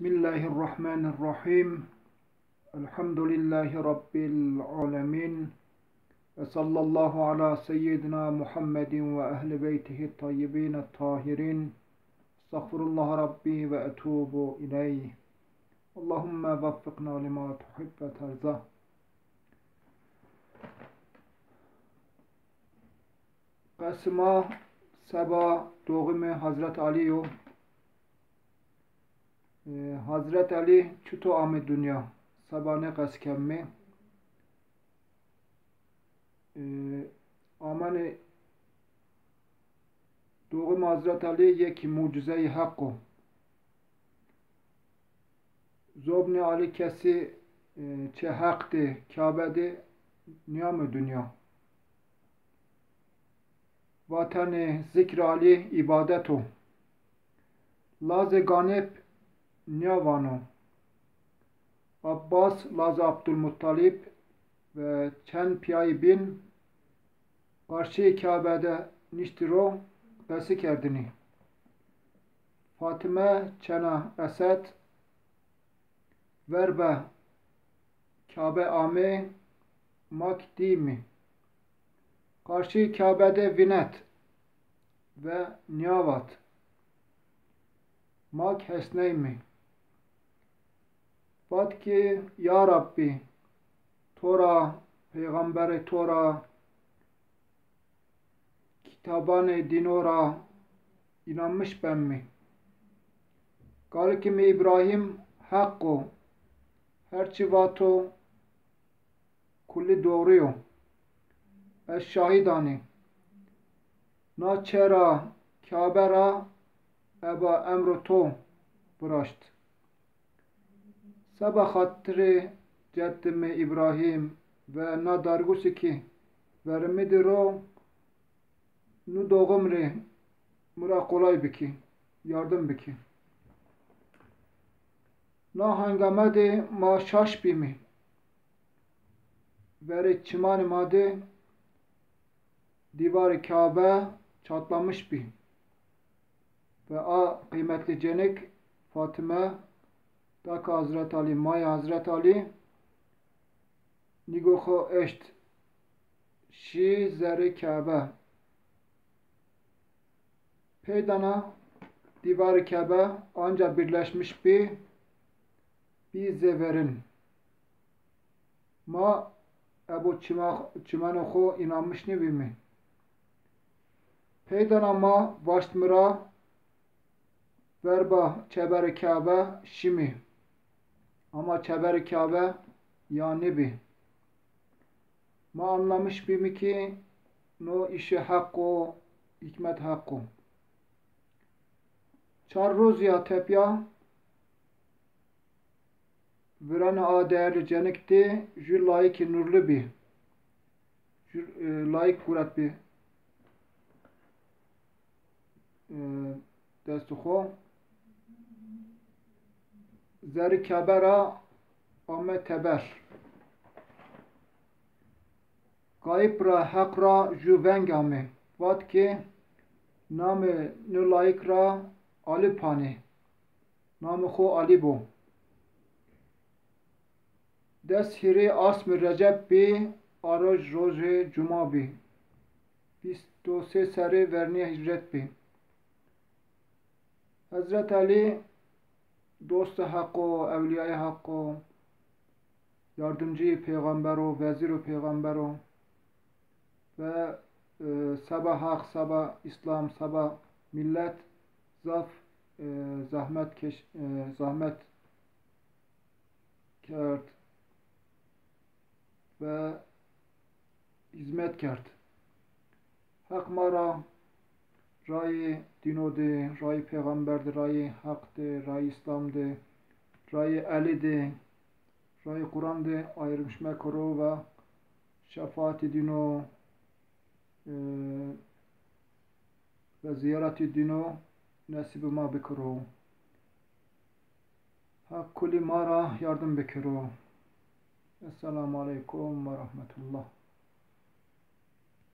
Bismillahirrahmanirrahim. Elhamdülillahi Rabbil alemin. Ve sallallahu ala seyyidina Muhammedin ve ehli beytihi tayyibin tahirin. Estağfurullah Rabbi ve etubu ileyh. Allahümme vaffikna lima tuhib ve terza. Qasma sabah doğumu Hazret Ali'yo. Hazret Ali çuto amı dünya sabane kaskemmi amane doğum Hazret Ali yeki mucize-i hakkı zobni Ali kesi çe haktı Kabe'de niyam dünya vatanı zikr Ali ibadetu laze ganep Niyavano Abbas Laza Abdülmuttalip ve Çen Piyay bin karşı Kabe'de niştiro besi kerdini Fatime Çena Esed verbe Kabe ame makdimi karşı Kabe'de vinet ve niyavat mak hesneymi Bat ki ya Rabbi Tora, Peygamberi Tora Kitaban-ı Dinora inanmış ben mi? Gal ki mi İbrahim Hakku her çivato kulli doğruyu es şahidani na çera Kabera eba emru to bıraşt Sabah hatırı ceddimi İbrahim ve na dargusi ki verimidir o nu doğumri mura kolay biki yardım biki na hangamedi ma şaş bimi veri çimani madi divar-ı Kabe çatlamış bi ve a kıymetli cenik Fatime tak Hazret Ali Maya Hazret Ali nigoho eşt şi zeri Kabe peydana divar-ı Kabe ancak birleşmiş bir zeverin ma Ebu Çimanoho inanmış ne mi? Peydana ma vaştmıra verba çeber-i Kabe şimi ama çeber-i Kabe yani bi ma anlamış mi ki no işi hakkı hikmet hakkı çar roz ya tepya virane a değerli cenikti jül layık nurlu bi layık kurat bi destuho zeri kabera ame teber gayb ra hak ra juveng ame vat ki name nulayik ra Ali pani name ho Ali bu deshiri asm Recep bi aroj roje cuma bi 23 seri verniye hicret bi Hazret Ali dost-ı hakkı, evliya-i hakkı, yardımcı peygamber o, vezir o peygamber o ve sabah hak, sabah İslam, sabah millet zahmet kert ve hizmet kert. Hak mara Ray dinode, ray peygamberdi, ray haktı, ray İslam'dı, ray Ali'di, ray Kur'an'dı, ayrılmış mekru ve şefaati dino ve ziyareti dino nasibima bikru. Hak kulli mara yardım bikru. Esselamu Aleyküm ve Rahmetullah.